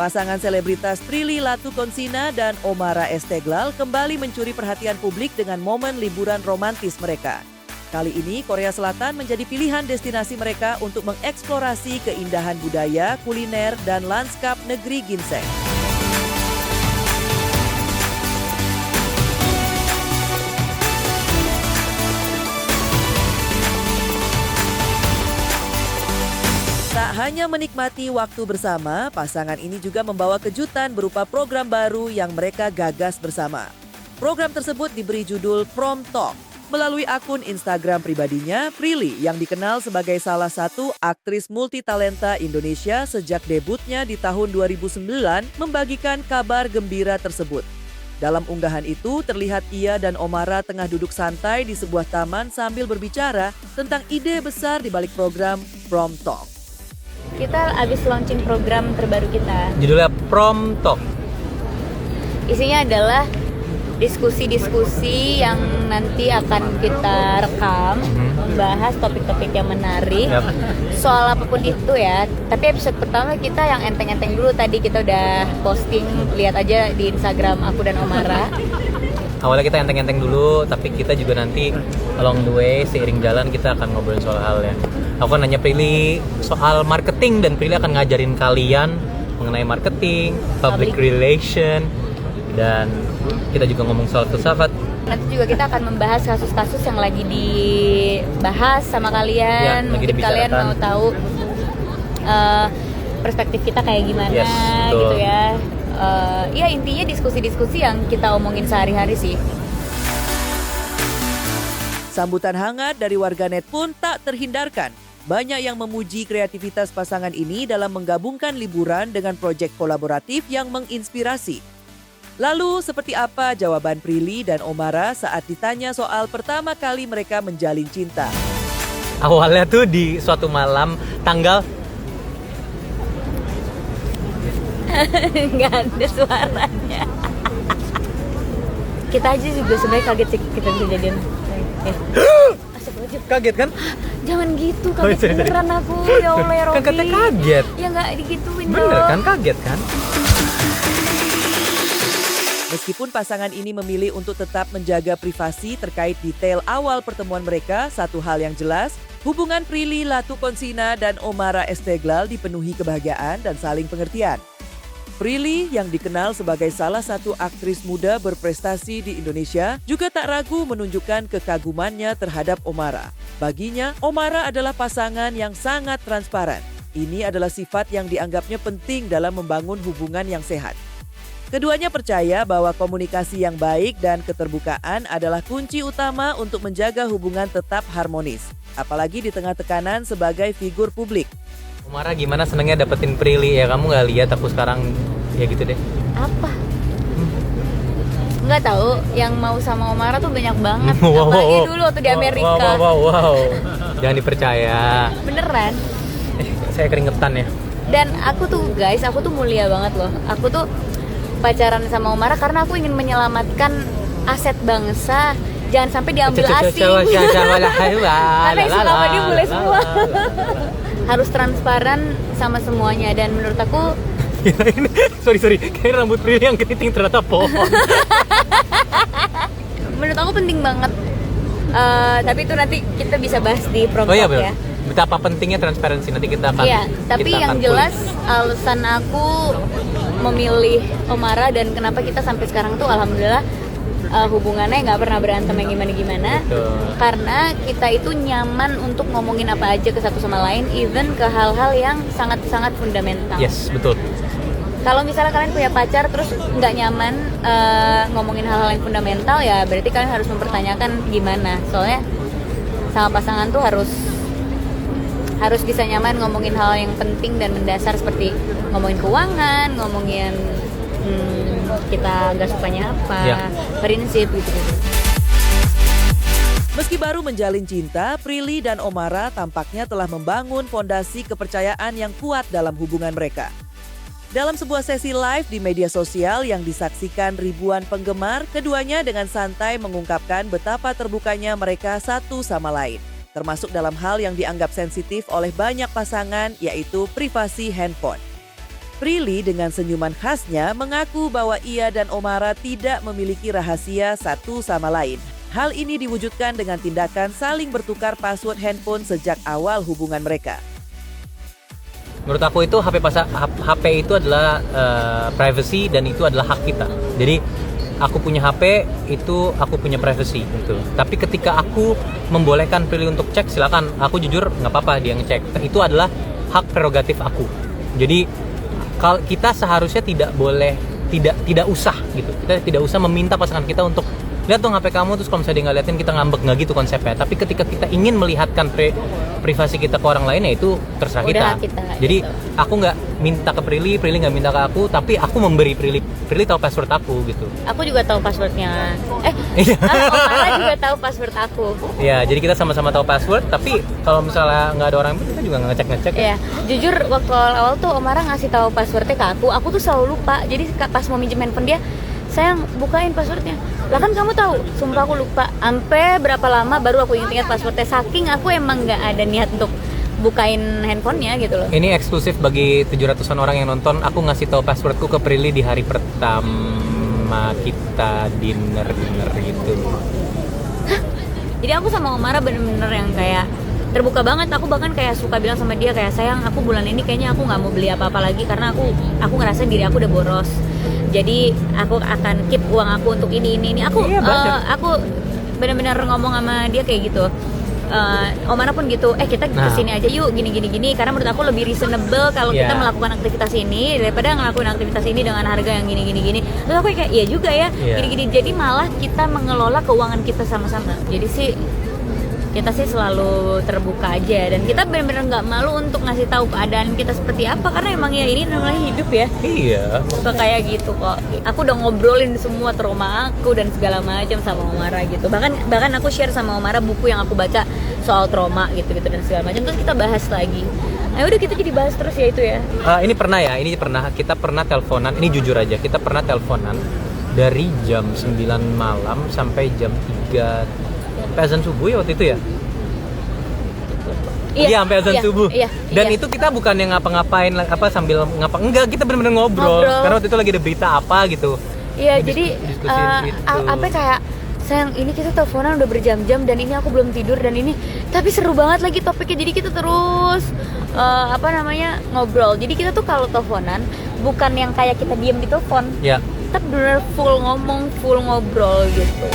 Pasangan selebritas Prilly Latuconsina dan Ommara Esteglal kembali mencuri perhatian publik dengan momen liburan romantis mereka. Kali ini Korea Selatan menjadi pilihan destinasi mereka untuk mengeksplorasi keindahan budaya, kuliner, dan lanskap negeri ginseng. Tak hanya menikmati waktu bersama, pasangan ini juga membawa kejutan berupa program baru yang mereka gagas bersama. Program tersebut diberi judul Prom Talk. Melalui akun Instagram pribadinya, Prilly yang dikenal sebagai salah satu aktris multitalenta Indonesia sejak debutnya di tahun 2009 membagikan kabar gembira tersebut. Dalam unggahan itu, terlihat ia dan Ommara tengah duduk santai di sebuah taman sambil berbicara tentang ide besar di balik program Prom Talk. Kita habis launching program terbaru kita. Judulnya Prom Talk. Isinya adalah diskusi-diskusi yang nanti akan kita rekam, membahas topik-topik yang menarik, soal apapun itu ya. Tapi episode pertama kita yang enteng-enteng dulu, tadi kita udah posting, lihat aja di Instagram aku dan Ommara. Awalnya kita enteng-enteng dulu, tapi kita juga nanti along the way, seiring jalan kita akan ngobrolin soal hal yang aku kan nanya Prilly soal marketing, dan Prilly akan ngajarin kalian mengenai marketing, public relation, dan kita juga ngomong soal filsafat. Nanti juga kita akan membahas kasus-kasus yang lagi dibahas sama kalian. Ya, mungkin kalian mau tahu perspektif kita kayak gimana, gitu ya. Ya intinya diskusi-diskusi yang kita omongin sehari-hari sih. Sambutan hangat dari warganet pun tak terhindarkan. Banyak yang memuji kreativitas pasangan ini dalam menggabungkan liburan dengan proyek kolaboratif yang menginspirasi. Lalu, seperti apa jawaban Prilly dan Ommara saat ditanya soal pertama kali mereka menjalin cinta? Awalnya tuh di suatu malam tanggal Nggak ada suaranya. Kita aja juga sebenarnya kaget sih kita bisa jadian. kaget kan? Jangan gitu, kaget beneran aku. Ya Allah ya Robi. Kan katanya kaget. Ya nggak digituin dong. Bener kan, kaget kan? Meskipun pasangan ini memilih untuk tetap menjaga privasi terkait detail awal pertemuan mereka, satu hal yang jelas, hubungan Prilly Latuconsina dan Ommara Esteglal dipenuhi kebahagiaan dan saling pengertian. Prilly yang dikenal sebagai salah satu aktris muda berprestasi di Indonesia juga tak ragu menunjukkan kekagumannya terhadap Ommara. Baginya, Ommara adalah pasangan yang sangat transparan. Ini adalah sifat yang dianggapnya penting dalam membangun hubungan yang sehat. Keduanya percaya bahwa komunikasi yang baik dan keterbukaan adalah kunci utama untuk menjaga hubungan tetap harmonis, apalagi di tengah tekanan sebagai figur publik. Ommara gimana senengnya dapetin Prilly ya? Kamu nggak lihat aku sekarang ya gitu deh. Apa? Nggak tahu, yang mau sama Ommara tuh banyak banget. Wow, apalagi dulu waktu di Amerika. Wow. Jangan dipercaya. Beneran. Saya keringetan ya. Dan aku tuh guys, aku tuh mulia banget loh. Aku tuh pacaran sama Ommara karena aku ingin menyelamatkan aset bangsa. Jangan sampai diambil asing. Karena isu nama dia boleh semua. Harus transparan sama semuanya, dan menurut aku sorry kayak rambut Prilly yang keriting ternyata pohon. Menurut aku penting banget. Tapi itu nanti kita bisa bahas di program ya. Betapa pentingnya transparansi, nanti kita akan. Iya, tapi yang jelas alasan aku memilih Ommara dan kenapa kita sampai sekarang tuh alhamdulillah hubungannya nggak pernah berantem yang gimana-gimana. Karena kita itu nyaman untuk ngomongin apa aja ke satu sama lain, even ke hal-hal yang sangat-sangat fundamental. Yes, betul. Kalau misalnya kalian punya pacar terus nggak nyaman ngomongin hal-hal yang fundamental, ya berarti kalian harus mempertanyakan gimana. Soalnya sama pasangan tuh harus bisa nyaman ngomongin hal yang penting dan mendasar, seperti ngomongin keuangan, ngomongin kita nggak sukanya apa, prinsip gitu. Meski baru menjalin cinta, Prilly dan Ommara tampaknya telah membangun fondasi kepercayaan yang kuat dalam hubungan mereka. Dalam sebuah sesi live di media sosial yang disaksikan ribuan penggemar, keduanya dengan santai mengungkapkan betapa terbukanya mereka satu sama lain, termasuk dalam hal yang dianggap sensitif oleh banyak pasangan, yaitu privasi handphone. Prilly dengan senyuman khasnya mengaku bahwa ia dan Omara tidak memiliki rahasia satu sama lain. Hal ini diwujudkan dengan tindakan saling bertukar password handphone sejak awal hubungan mereka. Menurut aku itu HP itu adalah privacy dan itu adalah hak kita. Jadi aku punya HP itu aku punya privacy gitu. Tapi ketika aku membolehkan Prilly untuk cek, silakan. Aku jujur nggak apa-apa dia ngecek. Itu adalah hak prerogatif aku. Jadi kita seharusnya tidak usah gitu. Kita tidak usah meminta pasangan kita untuk lihat dong HP kamu, terus kalau misalnya dia nggak liatin kita ngambek, nggak gitu konsepnya. Tapi ketika kita ingin melihatkan privasi kita ke orang lain, ya itu terserah kita. Jadi gitu. aku nggak minta ke Prilly nggak minta ke aku, tapi aku memberi Prilly tahu password aku gitu. Aku juga tahu passwordnya. Omara juga tahu password aku. Ya, jadi kita sama-sama tahu password, tapi kalau misalnya nggak ada orang kita juga nggak ngecek. Iya, jujur waktu awal tuh Omara ngasih tahu passwordnya ke aku tuh selalu lupa. Jadi pas mau minjem handphone dia, sayang bukain passwordnya. Lah kan kamu tahu, sumpah aku lupa. Sampai berapa lama baru aku ingat passwordnya, saking aku emang nggak ada niat untuk bukain handphonenya gitu loh. Ini eksklusif bagi 700-an orang yang nonton. Aku ngasih tahu passwordku ke Prilly di hari pertama kita dinner gitu. Jadi aku sama Omara bener-bener yang kayak terbuka banget. Aku bahkan kayak suka bilang sama dia kayak, sayang aku bulan ini kayaknya aku nggak mau beli apa-apa lagi karena aku ngerasa diri aku udah boros. Jadi aku akan keep uang aku untuk ini. Aku benar-benar ngomong sama dia kayak gitu. Omara pun gitu. Kita kesini aja yuk gini. Karena menurut aku lebih reasonable kalau kita melakukan aktivitas ini daripada ngelakuin aktivitas ini dengan harga yang gini. Terus aku kayak iya juga ya. Gini. Jadi malah kita mengelola keuangan kita sama-sama. Jadi sih kita sih selalu terbuka aja dan kita benar-benar nggak malu untuk ngasih tahu keadaan kita seperti apa karena emang ya ini namanya hidup ya. Iya. Suka kayak gitu kok. Aku udah ngobrolin semua trauma aku dan segala macam sama Omara gitu. Bahkan aku share sama Omara buku yang aku baca soal trauma gitu dan segala macam. Terus kita bahas lagi. Udah kita jadi bahas terus ya itu ya. Ini pernah kita pernah teleponan. Ini jujur aja kita pernah teleponan dari jam 9 malam sampai jam 3 sampai azan subuh ya waktu itu ya? Iya, sampai azan subuh. Dan itu kita bukan yang ngapa-ngapain sambil enggak, kita benar-benar ngobrol. Karena waktu itu lagi ada berita apa gitu. Iya, jadi apa kayak sayang ini kita teleponan udah berjam-jam dan ini aku belum tidur dan ini tapi seru banget lagi topiknya. Jadi kita terus ngobrol. Jadi kita tuh kalau teleponan bukan yang kayak kita diem di telepon. Kita benar full ngomong, full ngobrol gitu.